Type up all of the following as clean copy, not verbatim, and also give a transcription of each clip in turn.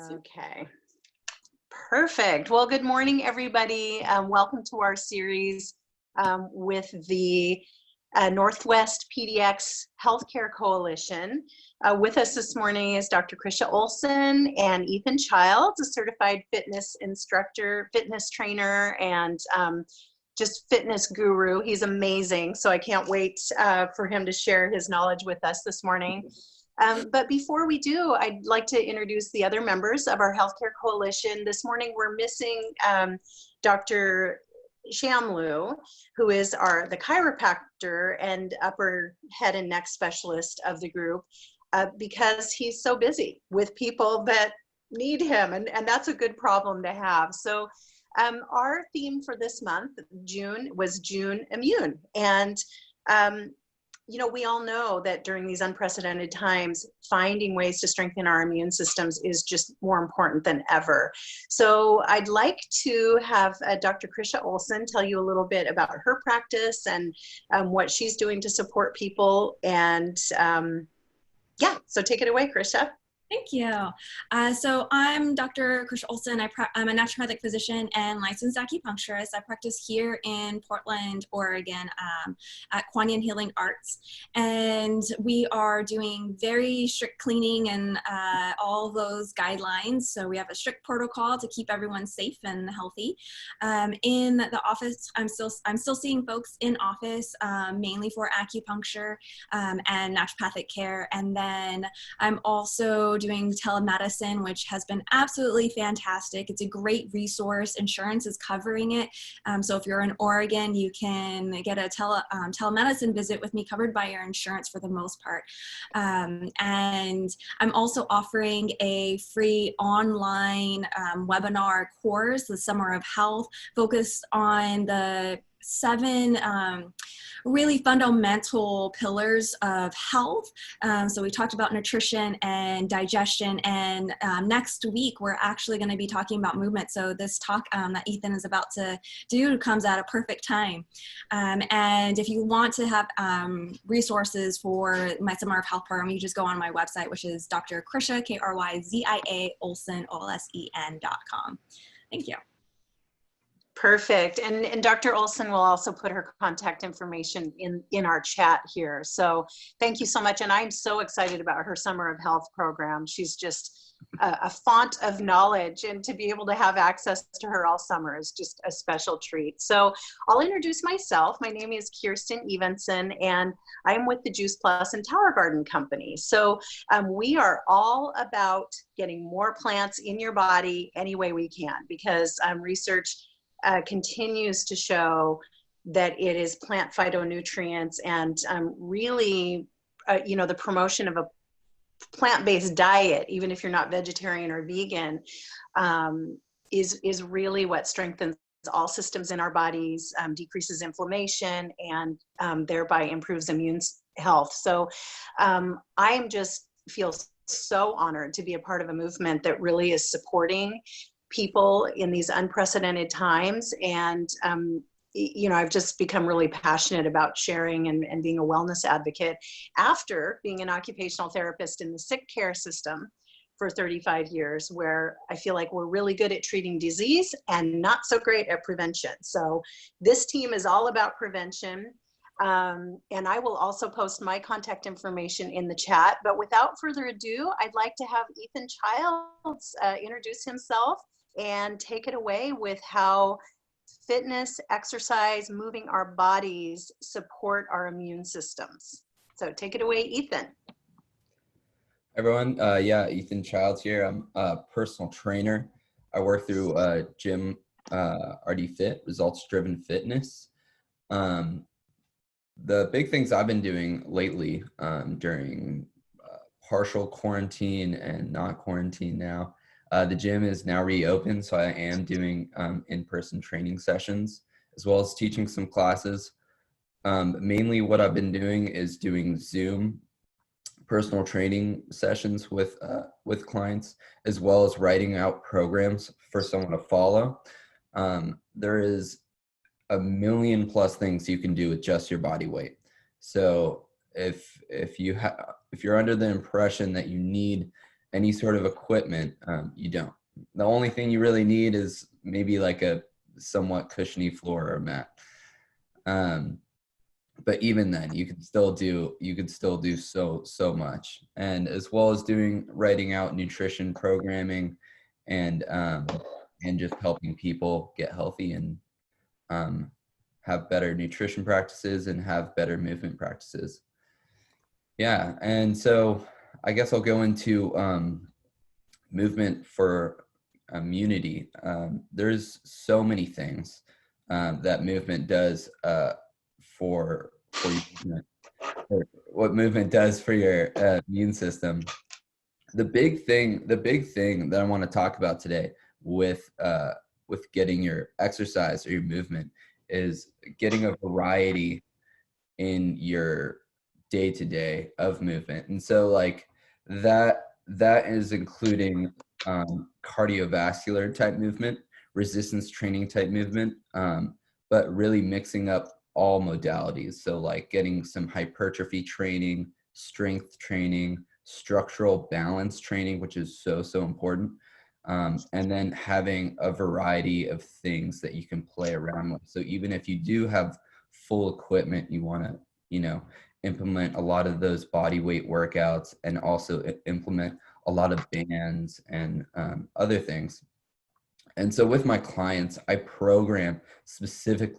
Okay, perfect. Well, good morning, everybody. Welcome to our series with the Northwest PDX Healthcare Coalition. With us this morning is Dr. Krisha Olson and Ethan Childs, a certified fitness instructor, fitness trainer, and just fitness guru. He's amazing, so I can't wait for him to share his knowledge with us this morning. But before we do, I'd like to introduce the other members of our Healthcare Coalition. This morning, we're missing Dr. Shamlu, who is the chiropractor and upper head and neck specialist of the group, because he's so busy with people that need him, and that's a good problem to have. So our theme for this month, June, was June Immune. And you know, we all know that during these unprecedented times, finding ways to strengthen our immune systems is just more important than ever. So I'd like to have Dr. Krisha Olson tell you a little bit about her practice and what she's doing to support people. And yeah, so take it away, Krisha. Thank you. So I'm Dr. Krisha Olson. I'm a naturopathic physician and licensed acupuncturist. I practice here in Portland, Oregon, at Kuan Yin Healing Arts. And we are doing very strict cleaning and all those guidelines. So we have a strict protocol to keep everyone safe and healthy. In the office, I'm still seeing folks in office, mainly for acupuncture and naturopathic care. And then I'm also doing telemedicine, which has been absolutely fantastic. It's a great resource. Insurance is covering it. So if you're in Oregon, you can get a telemedicine visit with me covered by your insurance for the most part. And I'm also offering a free online webinar course, the Summer of Health, focused on the 7 really fundamental pillars of health. So we talked about nutrition and digestion, and next week we're actually going to be talking about movement. So this talk that Ethan is about to do comes at a perfect time. And if you want to have resources for my Summer of Health program, you just go on my website, which is Dr. Krisha, Kryzia Olson, OLSEN.com. Thank you. Perfect. And Dr. Olson will also put her contact information in our chat here. So thank you so much. And I'm so excited about her Summer of Health program. She's just a font of knowledge, and to be able to have access to her all summer is just a special treat. So I'll introduce myself. My name is Kirsten Evenson, and I'm with the Juice Plus and Tower Garden Company. So we are all about getting more plants in your body any way we can, because research continues to show that it is plant phytonutrients and really, you know, the promotion of a plant-based diet, even if you're not vegetarian or vegan, is really what strengthens all systems in our bodies, decreases inflammation, and thereby improves immune health. So I just feel so honored to be a part of a movement that really is supporting people in these unprecedented times. And, you know, I've just become really passionate about sharing and being a wellness advocate after being an occupational therapist in the sick care system for 35 years, where I feel like we're really good at treating disease and not so great at prevention. So this team is all about prevention. And I will also post my contact information in the chat. But without further ado, I'd like to have Ethan Childs introduce himself and take it away with how fitness, exercise, moving our bodies support our immune systems. So take it away, Ethan. Hi everyone, yeah, Ethan Childs here. I'm a personal trainer. I work through Gym RD Fit, Results Driven Fitness. The big things I've been doing lately during partial quarantine and not quarantine now, the gym is now reopened, so I am doing in-person training sessions as well as teaching some classes. Mainly what I've been doing is doing Zoom personal training sessions with clients, as well as writing out programs for someone to follow. There is a million plus things you can do with just your body weight. So if you're under the impression that you need any sort of equipment, you don't. The only thing you really need is maybe like a somewhat cushiony floor or mat. But even then, you could still do so much. And as well as writing out nutrition programming and just helping people get healthy and have better nutrition practices and have better movement practices. Yeah, and so I guess I'll go into movement for immunity. There's so many things that movement does for your, or what movement does for your immune system. The big thing that I want to talk about today with getting your exercise or your movement is getting a variety in your day-to-day of movement. And so like that is including cardiovascular type movement, resistance training type movement, but really mixing up all modalities. So like getting some hypertrophy training, strength training, structural balance training, which is so important. And then having a variety of things that you can play around with. So even if you do have full equipment, you want to, implement a lot of those body weight workouts and also implement a lot of bands and other things. And so with my clients, I program specific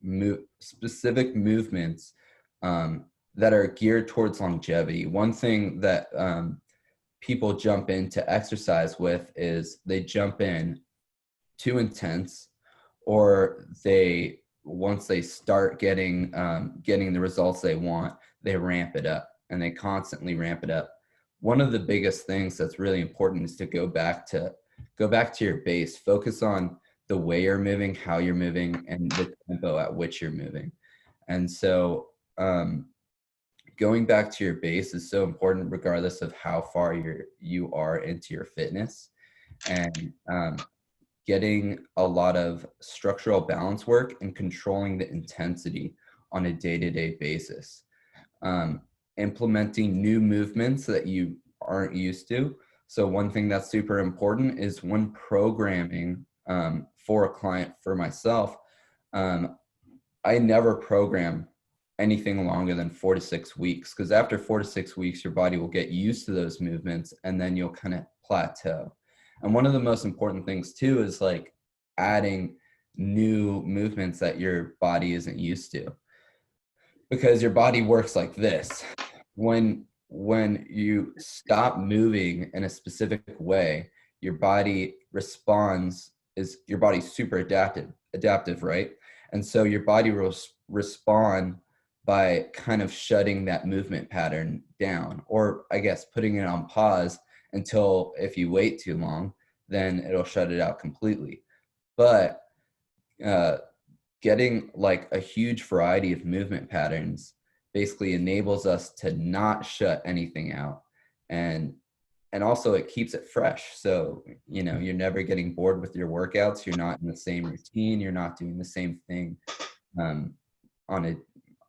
movements that are geared towards longevity. One thing that people jump into exercise with is they jump in too intense, or once they start getting the results they want, they ramp it up, and they constantly ramp it up. One of the biggest things that's really important is to go back to your base. Focus on the way you're moving, how you're moving, and the tempo at which you're moving. And so going back to your base is so important, regardless of how far you are into your fitness. And getting a lot of structural balance work and controlling the intensity on a day-to-day basis. Implementing new movements that you aren't used to. So one thing that's super important is when programming for a client, for myself, I never program anything longer than 4 to 6 weeks, because after 4 to 6 weeks, your body will get used to those movements and then you'll kind of plateau. And one of the most important things too is like adding new movements that your body isn't used to, because your body works like this. When you stop moving in a specific way, your body responds, your body's super adaptive, right? And so your body will respond by kind of shutting that movement pattern down, or I guess putting it on pause until, if you wait too long, then it'll shut it out completely. But getting like a huge variety of movement patterns basically enables us to not shut anything out, and also it keeps it fresh. So you're never getting bored with your workouts. You're not in the same routine. You're not doing the same thing on a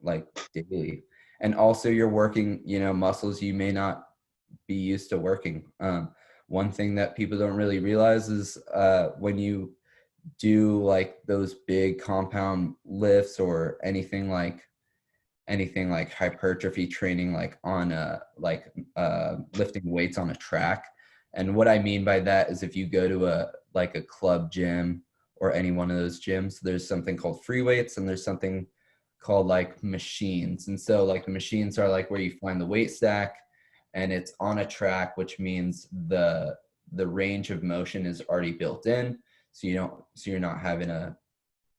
like daily. And also you're working muscles you may not be used to working. One thing that people don't really realize is when you do like those big compound lifts or anything like hypertrophy training, like on lifting weights on a track. And what I mean by that is if you go to a club gym or any one of those gyms, there's something called free weights and there's something called like machines. And so like the machines are like where you find the weight stack, and it's on a track, which means the range of motion is already built in. So you're not having to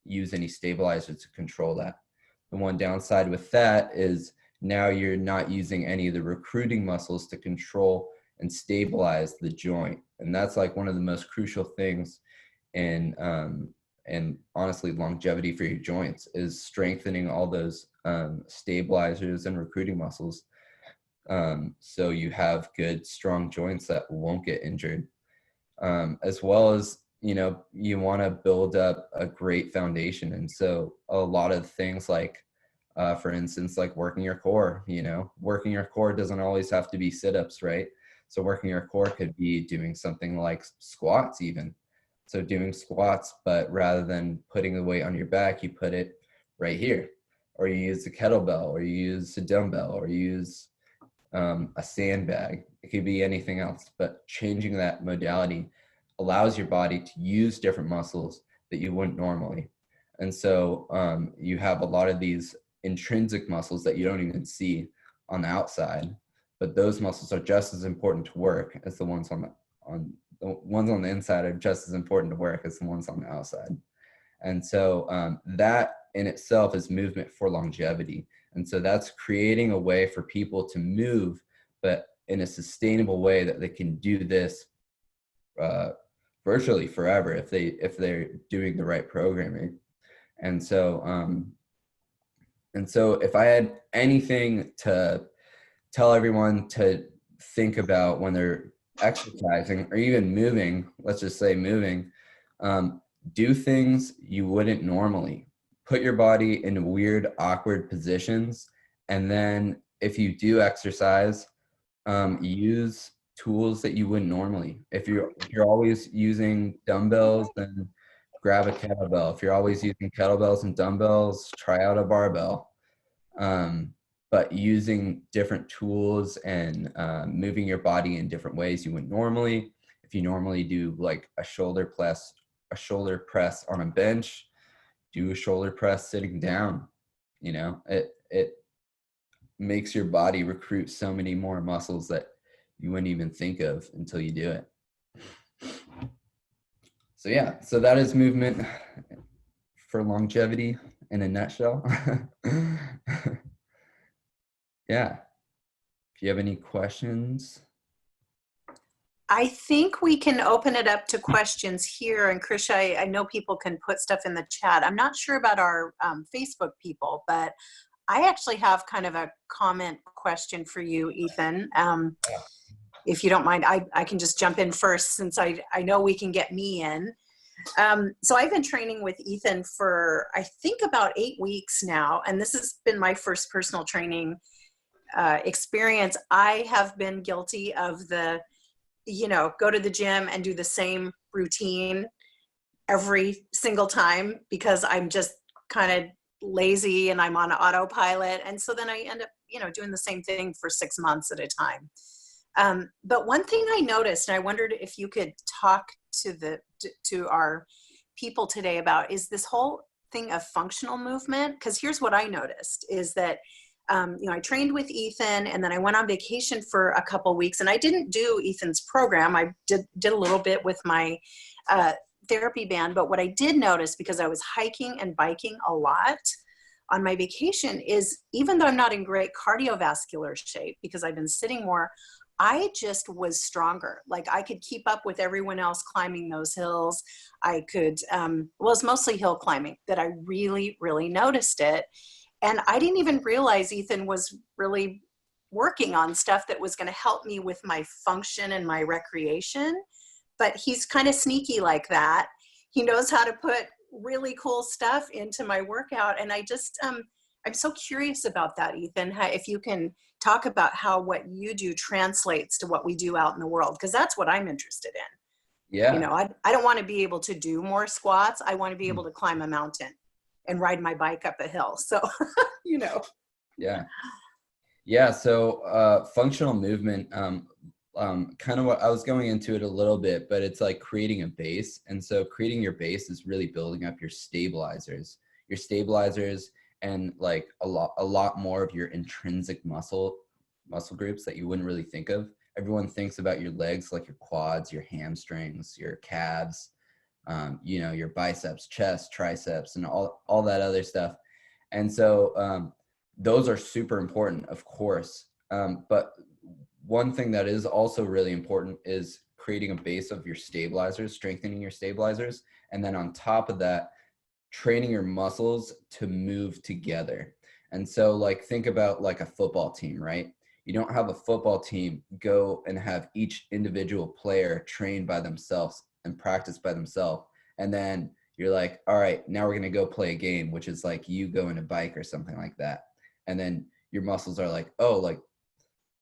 use any stabilizer to control that. The one downside with that is now you're not using any of the recruiting muscles to control and stabilize the joint. And that's like one of the most crucial things in and honestly longevity for your joints, is strengthening all those stabilizers and recruiting muscles, so you have good strong joints that won't get injured, as well as you want to build up a great foundation. And so a lot of things like for instance, like working your core doesn't always have to be sit-ups, right? So working your core could be doing something like squats even. So doing squats, but rather than putting the weight on your back, you put it right here, or you use a kettlebell, or you use a dumbbell, or you use a sandbag. It could be anything else, but changing that modality allows your body to use different muscles that you wouldn't normally. And so you have a lot of these intrinsic muscles that you don't even see on the outside, but those muscles are just as important to work as the ones on the inside are just as important to work as the ones on the outside. And so that in itself is movement for longevity. And so that's creating a way for people to move, but in a sustainable way that they can do this virtually forever if they're doing the right programming. And so if I had anything to tell everyone to think about when they're exercising or even moving, let's just say moving, do things you wouldn't normally. Put your body in weird, awkward positions. And then if you do exercise, use tools that you wouldn't normally. If you're always using dumbbells, then grab a kettlebell. If you're always using kettlebells and dumbbells, try out a barbell. But using different tools and moving your body in different ways you wouldn't normally. If you normally do like a shoulder press on a bench, do a shoulder press sitting down. You know, it makes your body recruit so many more muscles that you wouldn't even think of until you do it. So yeah, so that is movement for longevity in a nutshell. Yeah. If you have any questions. I think we can open it up to questions here. And Krish, I know people can put stuff in the chat. I'm not sure about our Facebook people, but I actually have kind of a comment question for you, Ethan. If you don't mind, I can just jump in first since I know we can get me in. So I've been training with Ethan for, I think, about 8 weeks now. And this has been my first personal training experience. I have been guilty of the, go to the gym and do the same routine every single time because I'm just kind of lazy and I'm on autopilot. And so then I end up, doing the same thing for 6 months at a time. But one thing I noticed, and I wondered if you could talk to our people today about, is this whole thing of functional movement. Because here's what I noticed is that I trained with Ethan and then I went on vacation for a couple weeks, and I didn't do Ethan's program. I did a little bit with my therapy band, but what I did notice, because I was hiking and biking a lot on my vacation, is even though I'm not in great cardiovascular shape because I've been sitting more, I just was stronger. Like I could keep up with everyone else climbing those hills. I could, it's mostly hill climbing that I really, really noticed it. And I didn't even realize Ethan was really working on stuff that was going to help me with my function and my recreation. But he's kind of sneaky like that. He knows how to put really cool stuff into my workout. And I just, I'm so curious about that, Ethan, if you can talk about how what you do translates to what we do out in the world, because that's what I'm interested in. Yeah. I don't want to be able to do more squats. I want to be able to climb a mountain and ride my bike up a hill. So, Yeah. Yeah. So functional movement, kind of what I was going into it a little bit, but it's like creating a base. And so creating your base is really building up your stabilizers and like a lot more of your intrinsic muscle groups that you wouldn't really think of. Everyone thinks about your legs, like your quads, your hamstrings, your calves, your biceps, chest, triceps, and all that other stuff. And so those are super important, of course. But one thing that is also really important is creating a base of your stabilizers, strengthening your stabilizers. And then on top of that, training your muscles to move together. And so like, think about like a football team, right? You don't have a football team go and have each individual player train by themselves and practice by themselves. And then you're like, all right, now we're going to go play a game, which is like you going to bike or something like that. And then your muscles are like, oh, like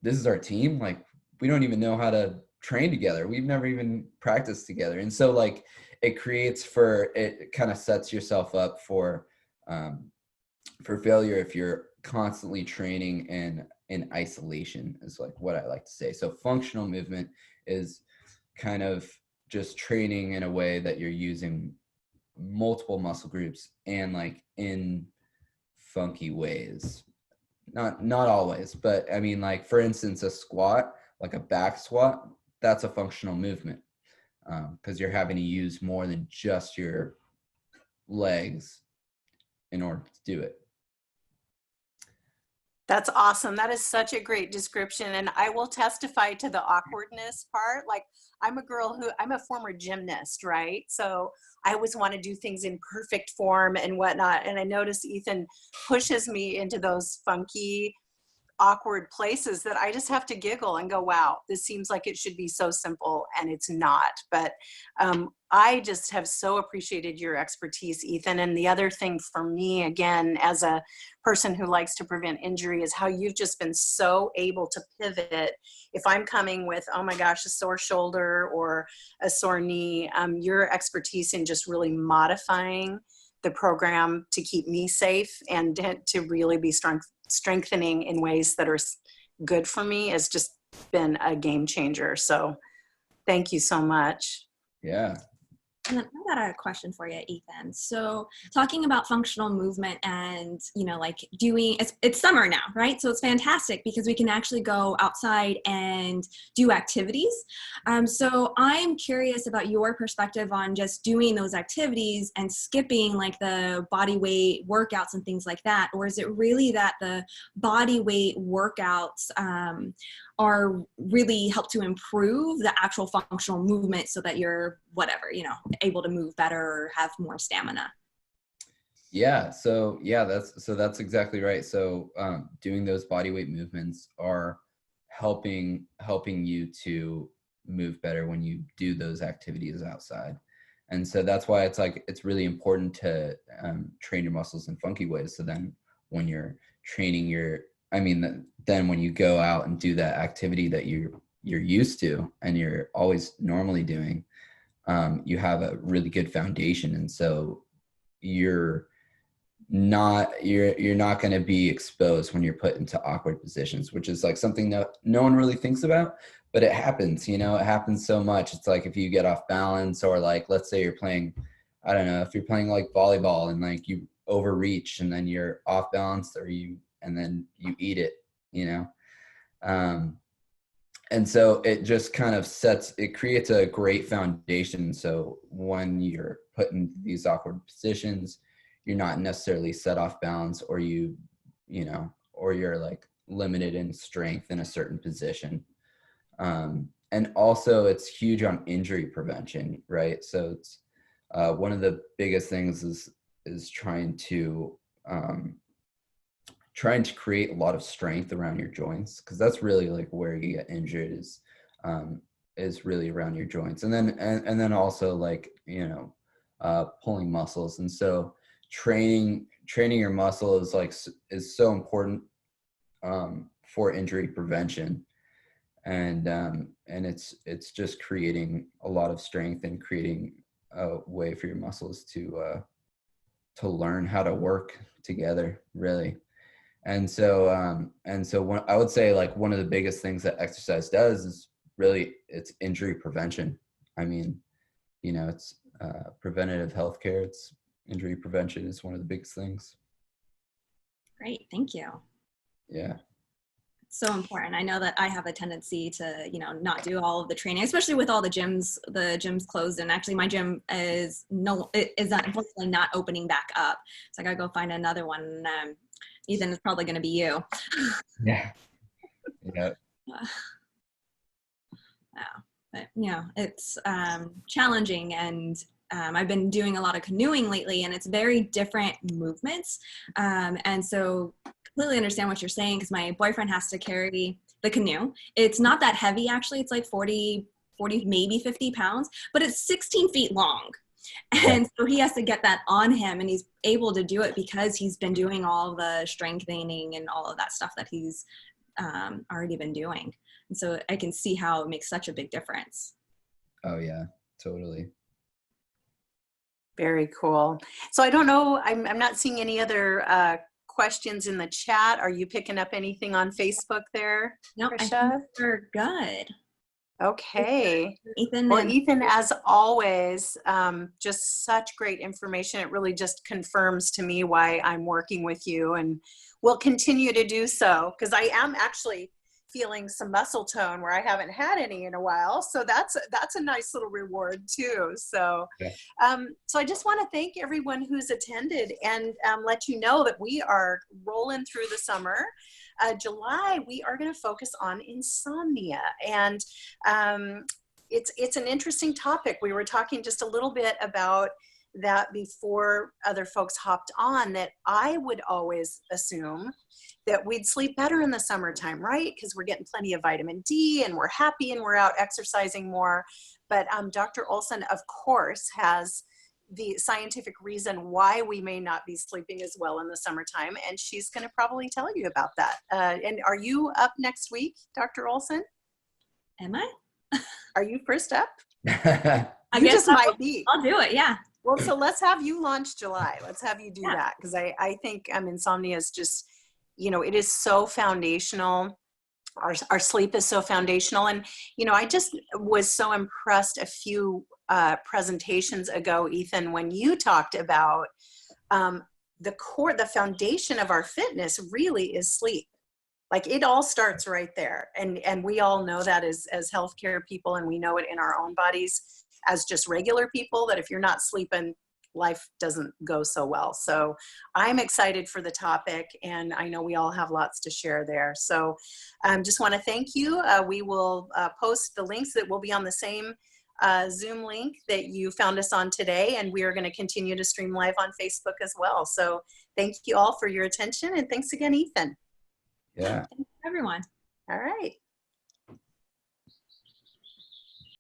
this is our team. Like we don't even know how to train together. We've never even practiced together. And so like it kind of sets yourself up for failure if you're constantly training in isolation, is like what I like to say. So functional movement is kind of just training in a way that you're using multiple muscle groups and like in funky ways. Not always, but I mean, like for instance, a squat, like a back squat, that's a functional movement, because you're having to use more than just your legs in order to do it. That's awesome. That is such a great description. And I will testify to the awkwardness part. Like I'm a former gymnast, right? So I always want to do things in perfect form and whatnot. And I notice Ethan pushes me into those funky, awkward places that I just have to giggle and go, wow, this seems like it should be so simple, and it's not. But I just have so appreciated your expertise, Ethan. And the other thing for me, again, as a person who likes to prevent injury, is how you've just been so able to pivot. If I'm coming with, oh my gosh, a sore shoulder or a sore knee, your expertise in just really modifying the program to keep me safe and to really be strengthening in ways that are good for me has just been a game changer. So thank you so much. Yeah. And then I got a question for you, Ethan. So talking about functional movement and, like it's summer now, right? So it's fantastic because we can actually go outside and do activities. So I'm curious about your perspective on just doing those activities and skipping like the body weight workouts and things like that. Or is it really that the body weight workouts are really help to improve the actual functional movement so that you're able to move better or have more stamina? Yeah. So that's exactly right. So doing those body weight movements are helping you to move better when you do those activities outside. And so that's why it's really important to train your muscles in funky ways. So then when you're training then when you go out and do that activity that you're used to and you're always normally doing, you have a really good foundation. And so you're not going to be exposed when you're put into awkward positions, which is like something that no one really thinks about, but it happens. It happens so much. It's like if you get off balance, or like let's say you're playing, I don't know, if you're playing like volleyball and like you overreach and then you're off balance, and then you eat it, and so it just kind of creates a great foundation. So when you're put in these awkward positions, you're not necessarily set off balance, or or you're like limited in strength in a certain position. And also it's huge on injury prevention, right? So it's one of the biggest things is trying to create a lot of strength around your joints, because that's really like where you get injured is really around your joints, and then also like pulling muscles. And so training your muscle is so important for injury prevention, and it's just creating a lot of strength and creating a way for your muscles to learn how to work together, really. And so I would say like one of the biggest things that exercise does is really it's injury prevention. I mean, it's preventative healthcare. It's injury prevention is one of the biggest things. Great, thank you. Yeah. It's so important. I know that I have a tendency to, not do all of the training, especially with all the gyms closed. And actually my gym is unfortunately not opening back up. So I gotta go find another one. Ethan, is probably going to be you. Yeah. Yeah. But it's challenging, and I've been doing a lot of canoeing lately, and it's very different movements. And so completely understand what you're saying, because my boyfriend has to carry the canoe. It's not that heavy, actually. It's like 40, maybe 50 pounds, but it's 16 feet long. And so he has to get that on him, and he's able to do it because he's been doing all the strengthening and all of that stuff that he's already been doing. And so I can see how it makes such a big difference. Oh yeah, totally. Very cool. So I don't know, I'm not seeing any other questions in the chat. Are you picking up anything on Facebook there, No, I think Trisha? we're good. Okay. Ethan Well, and Ethan, as always, just such great information. It really just confirms to me why I'm working with you, and will continue to do so, because I am actually feeling some muscle tone where I haven't had any in a while. So that's a nice little reward too. So, Yeah. so I just want to thank everyone who's attended, and let you know that we are rolling through the summer. July, we are going to focus on insomnia, and it's an interesting topic. We were talking just a little bit about that before other folks hopped on, that I would always assume that we'd sleep better in the summertime, right? Because we're getting plenty of vitamin D and we're happy and we're out exercising more. But Dr. Olson, of course, has the scientific reason why we may not be sleeping as well in the summertime. And she's going to probably tell you about that. And are you up next week, Dr. Olson? am I? Are you first up? I You guess just might be. I'll do it. Yeah. Well, so let's have you launch July. Let's have you do Yeah. that, because I think insomnia is just, it is so foundational. Our sleep is so foundational. And, I just was so impressed a few presentations ago, Ethan, when you talked about the foundation of our fitness really is sleep. Like, it all starts right there. And we all know that as healthcare people, and we know it in our own bodies as just regular people, that if you're not sleeping, life doesn't go so well. So I'm excited for the topic, and I know we all have lots to share there. So just want to thank you. We will post the links that will be on the same Zoom link that you found us on today, and we are going to continue to stream live on Facebook as well. So thank you all for your attention, and thanks again, Ethan. Yeah. Thanks, everyone. All right.